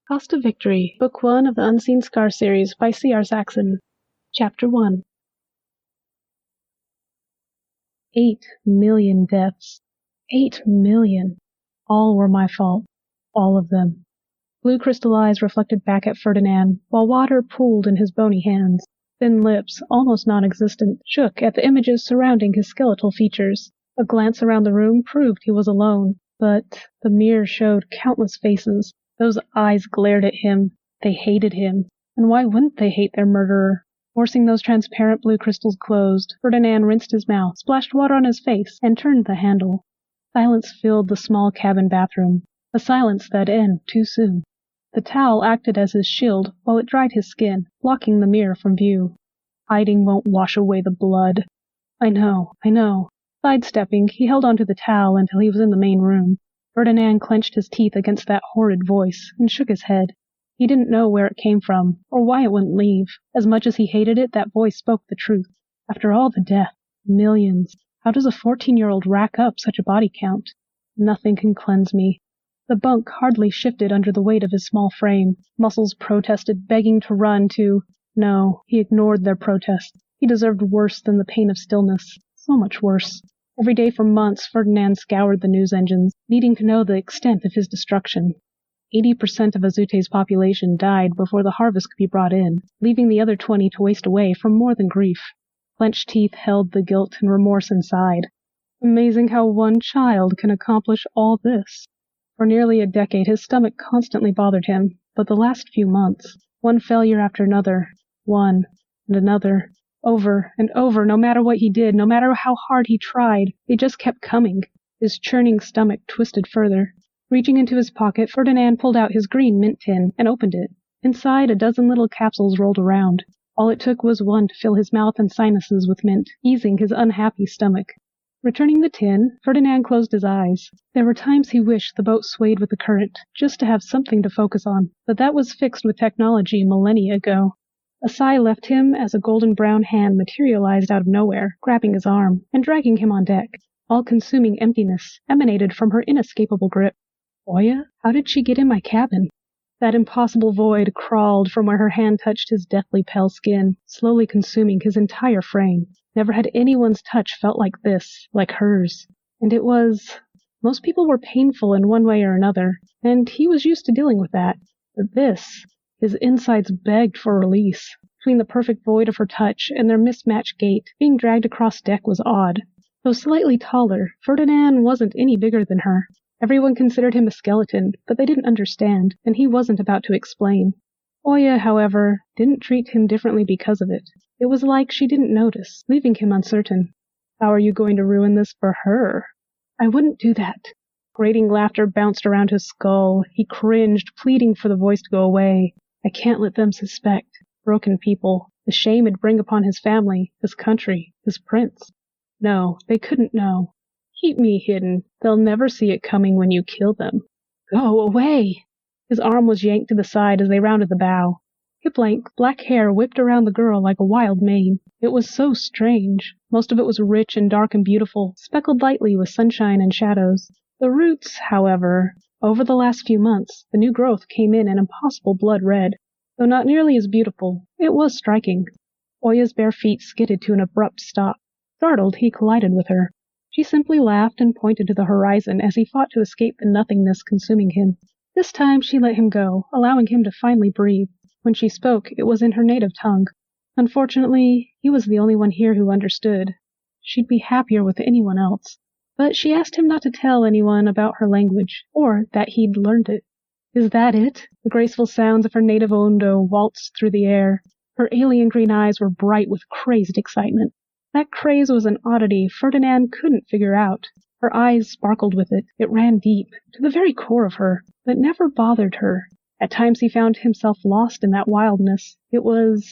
Cost of Victory, Book 1 of the Unseen Scar series by C.R. Saxon. Chapter 1. 8 million deaths. 8 million. All were my fault. All of them. Blue crystal eyes reflected back at Ferdinand, while water pooled in his bony hands. Thin lips, almost non-existent, shook at the images surrounding his skeletal features. A glance around the room proved he was alone, but the mirror showed countless faces. Those eyes glared at him. They hated him. And why wouldn't they hate their murderer? Forcing those transparent blue crystals closed, Ferdinand rinsed his mouth, splashed water on his face, and turned the handle. Silence filled the small cabin bathroom, a silence that'd end too soon. The towel acted as his shield while it dried his skin, blocking the mirror from view. Hiding won't wash away the blood. I know. Sidestepping, he held onto the towel until he was in the main room. Ferdinand clenched his teeth against that horrid voice and shook his head. He didn't know where it came from, or why it wouldn't leave. As much as he hated it, that voice spoke the truth. After all the death, millions, how does a 14-year-old rack up such a body count? Nothing can cleanse me. The bunk hardly shifted under the weight of his small frame. Muscles protested, begging to run to... No, he ignored their protests. He deserved worse than the pain of stillness. So much worse. Every day for months, Ferdinand scoured the news engines, needing to know the extent of his destruction. 80% of Azute's population died before the harvest could be brought in, leaving the other 20 to waste away from more than grief. Clenched teeth held the guilt and remorse inside. Amazing how one child can accomplish all this. For nearly a decade, his stomach constantly bothered him, but the last few months, one failure after another, one and another, over and over, no matter what he did, no matter how hard he tried, they just kept coming. His churning stomach twisted further. Reaching into his pocket, Ferdinand pulled out his green mint tin and opened it. Inside, a dozen little capsules rolled around. All it took was one to fill his mouth and sinuses with mint, easing his unhappy stomach. Returning the tin, Ferdinand closed his eyes. There were times he wished the boat swayed with the current, just to have something to focus on, but that was fixed with technology millennia ago. A sigh left him as a golden-brown hand materialized out of nowhere, grabbing his arm and dragging him on deck. All-consuming emptiness emanated from her inescapable grip. Oya? How did she get in my cabin? That impossible void crawled from where her hand touched his deathly pale skin, slowly consuming his entire frame. Never had anyone's touch felt like this, like hers. And it was... Most people were painful in one way or another, and he was used to dealing with that. But this... His insides begged for release. Between the perfect void of her touch and their mismatched gait, being dragged across deck was odd. Though slightly taller, Ferdinand wasn't any bigger than her. Everyone considered him a skeleton, but they didn't understand, and he wasn't about to explain. Oya, however, didn't treat him differently because of it. It was like she didn't notice, leaving him uncertain. How are you going to ruin this for her? I wouldn't do that. Grating laughter bounced around his skull. He cringed, pleading for the voice to go away. I can't let them suspect. Broken people. The shame it'd bring upon his family, his country, his prince. No, they couldn't know. Keep me hidden. They'll never see it coming when you kill them. Go away! His arm was yanked to the side as they rounded the bow. Hip-length, black hair whipped around the girl like a wild mane. It was so strange. Most of it was rich and dark and beautiful, speckled lightly with sunshine and shadows. The roots, however, over the last few months, the new growth came in an impossible blood red. Though not nearly as beautiful, it was striking. Oya's bare feet skidded to an abrupt stop. Startled, he collided with her. She simply laughed and pointed to the horizon as he fought to escape the nothingness consuming him. This time she let him go, allowing him to finally breathe. When she spoke, it was in her native tongue. Unfortunately, he was the only one here who understood. She'd be happier with anyone else. But she asked him not to tell anyone about her language, or that he'd learned it. Is that it? The graceful sounds of her native Ondo waltzed through the air. Her alien green eyes were bright with crazed excitement. That craze was an oddity Ferdinand couldn't figure out. Her eyes sparkled with it. It ran deep, to the very core of her, but never bothered her. At times he found himself lost in that wildness. It was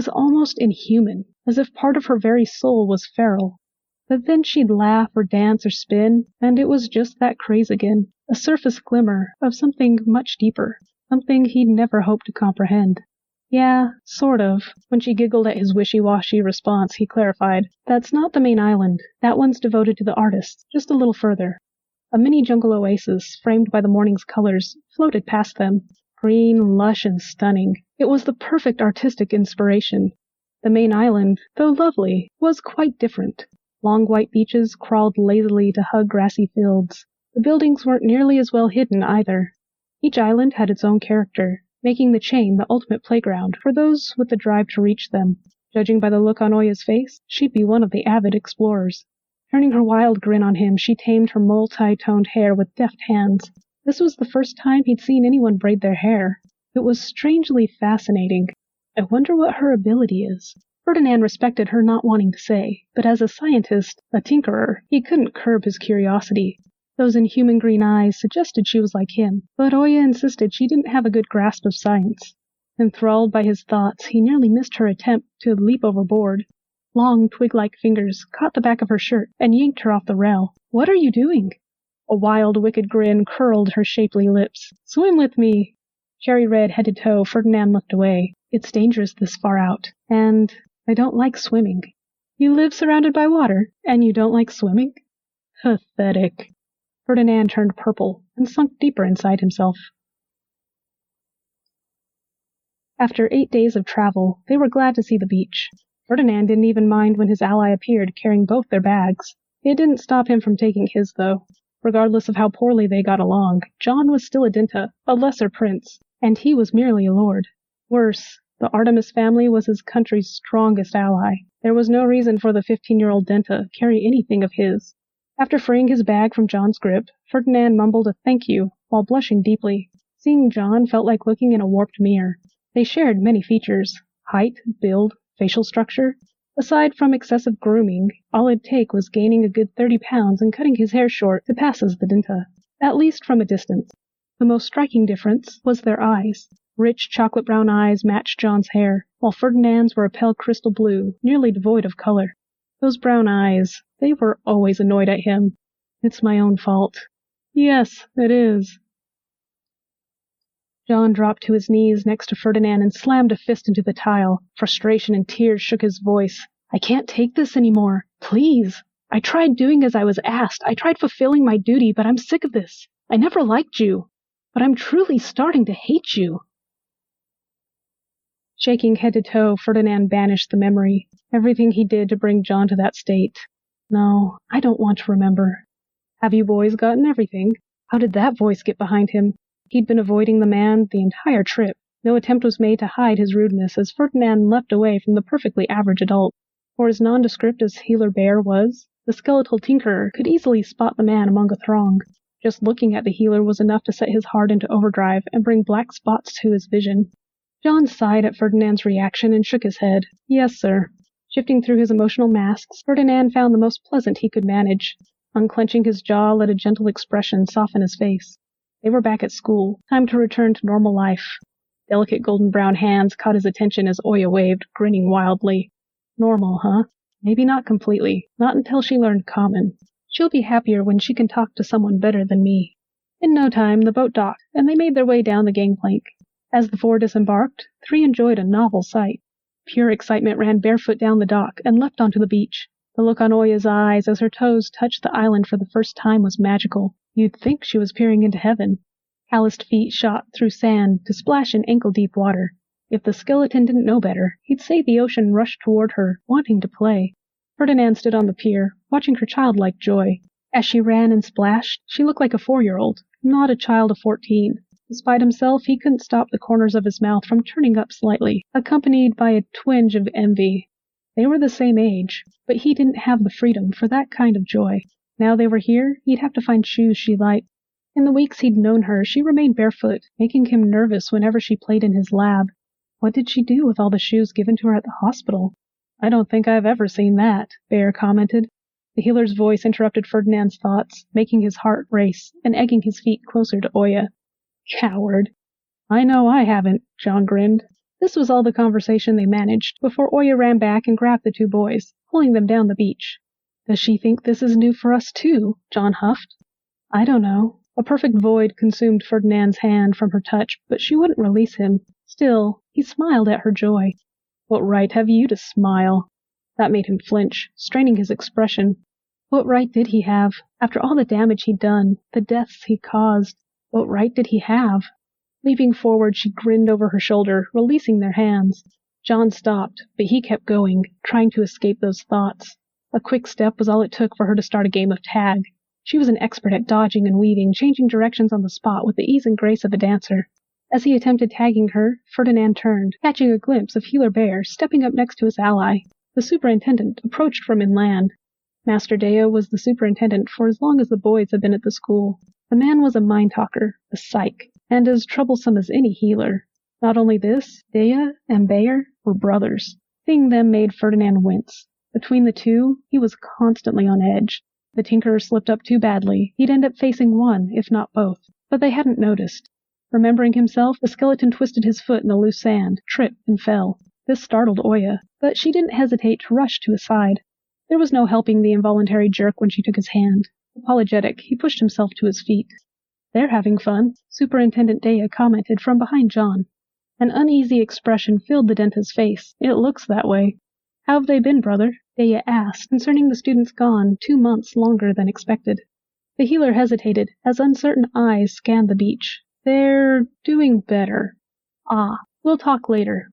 almost inhuman, as if part of her very soul was feral. But then she'd laugh or dance or spin, and it was just that craze again, a surface glimmer of something much deeper, something he'd never hoped to comprehend. Yeah, sort of. When she giggled at his wishy-washy response, he clarified, That's not the main island. That one's devoted to the artists, just a little further. A mini jungle oasis, framed by the morning's colors, floated past them. Green, lush, and stunning. It was the perfect artistic inspiration. The main island, though lovely, was quite different. Long white beaches crawled lazily to hug grassy fields. The buildings weren't nearly as well hidden either. Each island had its own character, making the chain the ultimate playground for those with the drive to reach them. Judging by the look on Oya's face, she'd be one of the avid explorers. Turning her wild grin on him, she tamed her multi-toned hair with deft hands. This was the first time he'd seen anyone braid their hair. It was strangely fascinating. I wonder what her ability is. Ferdinand respected her not wanting to say, but as a scientist, a tinkerer, he couldn't curb his curiosity. Those inhuman green eyes suggested she was like him, but Oya insisted she didn't have a good grasp of science. Enthralled by his thoughts, he nearly missed her attempt to leap overboard. Long, twig-like fingers caught the back of her shirt and yanked her off the rail. "What are you doing?" A wild, wicked grin curled her shapely lips. "Swim with me!" Cherry red head to toe, Ferdinand looked away. "It's dangerous this far out, and I don't like swimming." "You live surrounded by water, and you don't like swimming?" Pathetic. Ferdinand turned purple and sunk deeper inside himself. After 8 days of travel, they were glad to see the beach. Ferdinand didn't even mind when his ally appeared carrying both their bags. It didn't stop him from taking his, though. Regardless of how poorly they got along, John was still a Dinta, a lesser prince, and he was merely a lord. Worse, the Artemis family was his country's strongest ally. There was no reason for the 15-year-old Dinta to carry anything of his. After freeing his bag from John's grip, Ferdinand mumbled a thank you while blushing deeply. Seeing John felt like looking in a warped mirror. They shared many features: height, build, facial structure. Aside from excessive grooming, all it'd take was gaining a good 30 pounds and cutting his hair short to pass as the Dinta, at least from a distance. The most striking difference was their eyes. Rich chocolate brown eyes matched John's hair, while Ferdinand's were a pale crystal blue, nearly devoid of color. Those brown eyes, they were always annoyed at him. "It's my own fault." "Yes, it is." John dropped to his knees next to Ferdinand and slammed a fist into the tile. Frustration and tears shook his voice. "I can't take this anymore. Please. I tried doing as I was asked. I tried fulfilling my duty, but I'm sick of this. I never liked you, but I'm truly starting to hate you." Shaking head to toe, Ferdinand banished the memory. Everything he did to bring John to that state. "No, I don't want to remember." "Have you boys gotten everything?" How did that voice get behind him? He'd been avoiding the man the entire trip. No attempt was made to hide his rudeness as Ferdinand leapt away from the perfectly average adult. For as nondescript as Healer Bear was, the skeletal tinkerer could easily spot the man among a throng. Just looking at the healer was enough to set his heart into overdrive and bring black spots to his vision. John sighed at Ferdinand's reaction and shook his head. "Yes, sir." Shifting through his emotional masks, Ferdinand found the most pleasant he could manage. Unclenching his jaw let a gentle expression soften his face. They were back at school. Time to return to normal life. Delicate golden brown hands caught his attention as Oya waved, grinning wildly. "Normal, huh? Maybe not completely. Not until she learned Common. She'll be happier when she can talk to someone better than me." In no time, the boat docked, and they made their way down the gangplank. As the four disembarked, three enjoyed a novel sight. Pure excitement ran barefoot down the dock and leapt onto the beach. The look on Oya's eyes as her toes touched the island for the first time was magical. You'd think she was peering into heaven. Calloused feet shot through sand to splash in ankle-deep water. If the skeleton didn't know better, he'd say the ocean rushed toward her, wanting to play. Ferdinand stood on the pier, watching her childlike joy. As she ran and splashed, she looked like a 4-year-old, not a child of 14. Despite himself, he couldn't stop the corners of his mouth from turning up slightly, accompanied by a twinge of envy. They were the same age, but he didn't have the freedom for that kind of joy. Now they were here, he'd have to find shoes she liked. In the weeks he'd known her, she remained barefoot, making him nervous whenever she played in his lab. What did she do with all the shoes given to her at the hospital? "I don't think I've ever seen that," Bear commented. The healer's voice interrupted Ferdinand's thoughts, making his heart race and egging his feet closer to Oya. "Coward." "I know I haven't," John grinned. This was all the conversation they managed before Oya ran back and grabbed the two boys, pulling them down the beach. "Does she think this is new for us too?" John huffed. "I don't know." A perfect void consumed Ferdinand's hand from her touch, but she wouldn't release him. Still, he smiled at her joy. "What right have you to smile?" That made him flinch, straining his expression. What right did he have? After all the damage he'd done, the deaths he'd caused, what right did he have? Leaping forward, she grinned over her shoulder, releasing their hands. John stopped, but he kept going, trying to escape those thoughts. A quick step was all it took for her to start a game of tag. She was an expert at dodging and weaving, changing directions on the spot with the ease and grace of a dancer. As he attempted tagging her, Ferdinand turned, catching a glimpse of Healer Bear stepping up next to his ally. The superintendent approached from inland. Master Dea was the superintendent for as long as the boys had been at the school. The man was a mind-talker, a psych, and as troublesome as any healer. Not only this, Dea and Bayer were brothers. Seeing them made Ferdinand wince. Between the two, he was constantly on edge. The tinkerer slipped up too badly, he'd end up facing one, if not both. But they hadn't noticed. Remembering himself, the skeleton twisted his foot in the loose sand, tripped, and fell. This startled Oya, but she didn't hesitate to rush to his side. There was no helping the involuntary jerk when she took his hand. Apologetic, he pushed himself to his feet. "They're having fun," Superintendent Dea commented from behind John. An uneasy expression filled the dentist's face. "It looks that way." "How have they been, brother?" Dea asked, concerning the students gone 2 months longer than expected. The healer hesitated, as uncertain eyes scanned the beach. "They're doing better." "Ah, we'll talk later."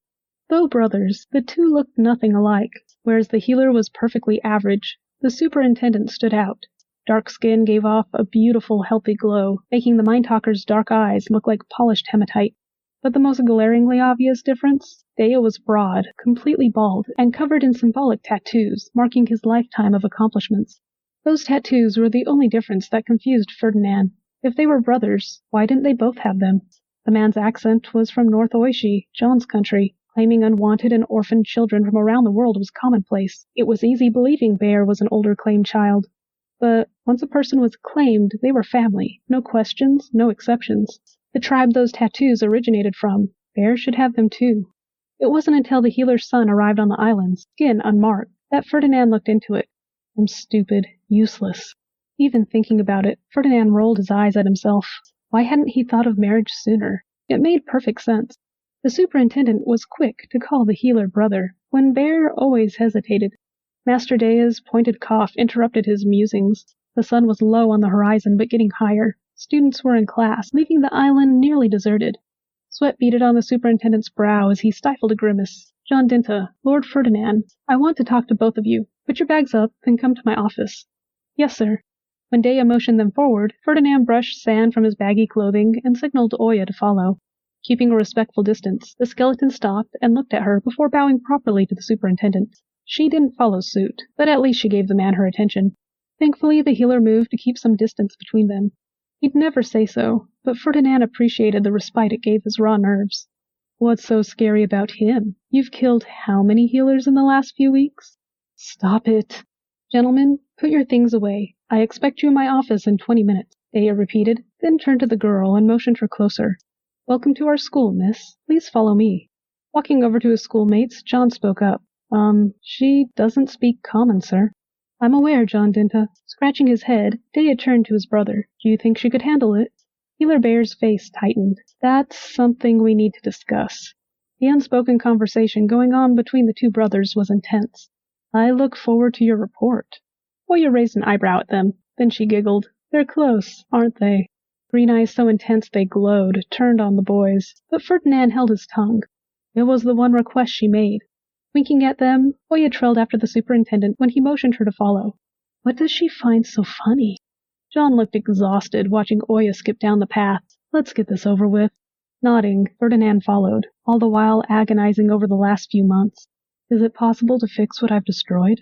Though brothers, the two looked nothing alike. Whereas the healer was perfectly average, the superintendent stood out. Dark skin gave off a beautiful, healthy glow, making the mind-talker's dark eyes look like polished hematite. But the most glaringly obvious difference? Dea was broad, completely bald, and covered in symbolic tattoos, marking his lifetime of accomplishments. Those tattoos were the only difference that confused Ferdinand. If they were brothers, why didn't they both have them? The man's accent was from North Oishi, John's country. Claiming unwanted and orphaned children from around the world was commonplace. It was easy believing Bear was an older claimed child. But once a person was claimed, they were family. No questions, no exceptions. The tribe those tattoos originated from, Bear should have them too. It wasn't until the healer's son arrived on the islands, skin unmarked, that Ferdinand looked into it. I'm stupid, useless. Even thinking about it, Ferdinand rolled his eyes at himself. Why hadn't he thought of marriage sooner? It made perfect sense. The superintendent was quick to call the healer brother, when Bear always hesitated. Master Dea's pointed cough interrupted his musings. The sun was low on the horizon, but getting higher. Students were in class, leaving the island nearly deserted. Sweat beaded on the superintendent's brow as he stifled a grimace. "John Dinta, Lord Ferdinand, I want to talk to both of you. Put your bags up, then come to my office." "Yes, sir." When Dea motioned them forward, Ferdinand brushed sand from his baggy clothing and signaled Oya to follow. Keeping a respectful distance, the skeleton stopped and looked at her before bowing properly to the superintendent. She didn't follow suit, but at least she gave the man her attention. Thankfully, the healer moved to keep some distance between them. He'd never say so, but Ferdinand appreciated the respite it gave his raw nerves. "What's so scary about him? You've killed how many healers in the last few weeks?" "Stop it." "Gentlemen, put your things away. I expect you in my office in 20 minutes, Dea repeated, then turned to the girl and motioned her closer. "Welcome to our school, miss. Please follow me." Walking over to his schoolmates, John spoke up. She doesn't speak common, sir." "I'm aware, John Dinta." Scratching his head, Dea turned to his brother. "Do you think she could handle it?" Healer Bear's face tightened. "That's something we need to discuss." The unspoken conversation going on between the two brothers was intense. "I look forward to your report." Oya raised an eyebrow at them. Then she giggled. "They're close, aren't they?" Green eyes so intense they glowed, turned on the boys. But Ferdinand held his tongue. It was the one request she made. Winking at them, Oya trailed after the superintendent when he motioned her to follow. What does she find so funny? John looked exhausted, watching Oya skip down the path. "Let's get this over with." Nodding, Ferdinand followed, all the while agonizing over the last few months. Is it possible to fix what I've destroyed?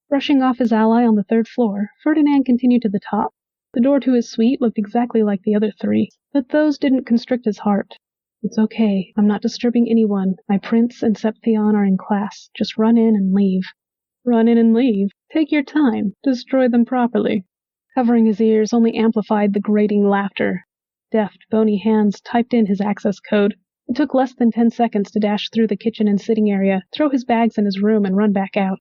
Brushing off his ally on the 3rd floor, Ferdinand continued to the top. The door to his suite looked exactly like the other 3, but those didn't constrict his heart. "It's okay. I'm not disturbing anyone. My prince and Septheon are in class. Just run in and leave." "Run in and leave? Take your time. Destroy them properly." Covering his ears only amplified the grating laughter. Deft, bony hands typed in his access code. It took less than 10 seconds to dash through the kitchen and sitting area, throw his bags in his room, and run back out.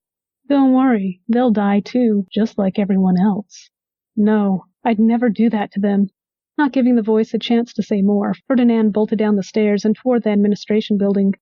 "Don't worry, they'll die too, just like everyone else." "No, I'd never do that to them." Not giving the voice a chance to say more, Ferdinand bolted down the stairs and toward the administration building.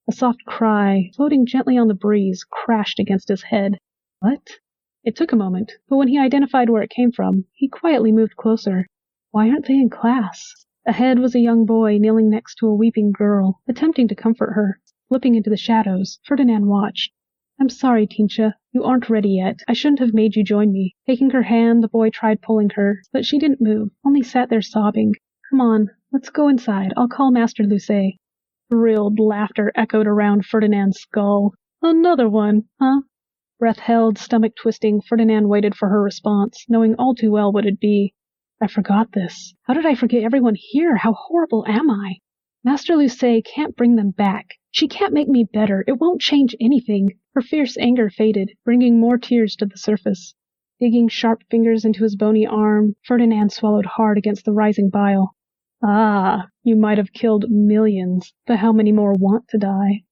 A soft cry, floating gently on the breeze, crashed against his head. "What?" It took a moment, but when he identified where it came from, he quietly moved closer. Why aren't they in class? Ahead was a young boy kneeling next to a weeping girl, attempting to comfort her. Slipping into the shadows, Ferdinand watched. I'm sorry, Tincia. You aren't ready yet. I shouldn't have made you join me. Taking her hand, the boy tried pulling her, but she didn't move, only sat there sobbing. Come on, let's go inside. I'll call Master Lucet. Thrilled laughter echoed around Ferdinand's skull. Another one, huh? Breath held, stomach twisting, Ferdinand waited for her response, knowing all too well what it'd be. I forgot this. How did I forget everyone here? How horrible am I? Master Lucet can't bring them back. She can't make me better. It won't change anything. Her fierce anger faded, bringing more tears to the surface. Digging sharp fingers into his bony arm, Ferdinand swallowed hard against the rising bile. Ah, you might have killed millions, but how many more want to die?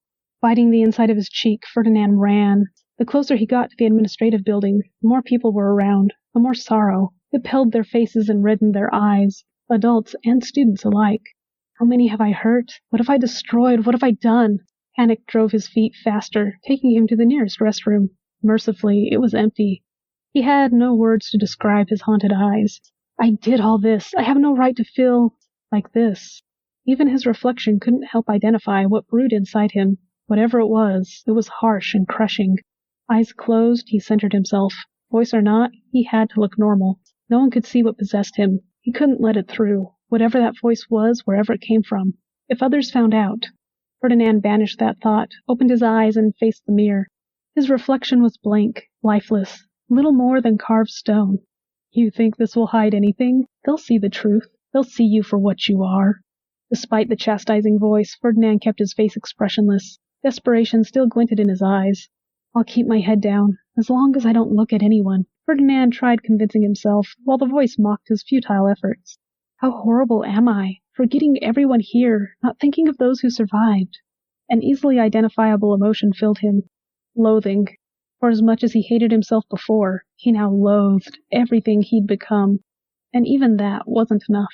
Biting the inside of his cheek, Ferdinand ran. The closer he got to the administrative building, the more people were around, the more sorrow. It pilled their faces and reddened their eyes, adults and students alike. How many have I hurt? What have I destroyed? What have I done? Panic drove his feet faster, taking him to the nearest restroom. Mercifully, it was empty. He had no words to describe his haunted eyes. I did all this. I have no right to feel like this. Even his reflection couldn't help identify what brewed inside him. Whatever it was harsh and crushing. Eyes closed, he centered himself. Voice or not, he had to look normal. No one could see what possessed him. He couldn't let it through. Whatever that voice was, wherever it came from. If others found out. Ferdinand banished that thought, opened his eyes, and faced the mirror. His reflection was blank, lifeless, little more than carved stone. You think this will hide anything? They'll see the truth. They'll see you for what you are. Despite the chastising voice, Ferdinand kept his face expressionless. Desperation still glinted in his eyes. I'll keep my head down, as long as I don't look at anyone. Ferdinand tried convincing himself, while the voice mocked his futile efforts. How horrible am I, forgetting everyone here, not thinking of those who survived. An easily identifiable emotion filled him. Loathing. For as much as he hated himself before, he now loathed everything he'd become. And even that wasn't enough.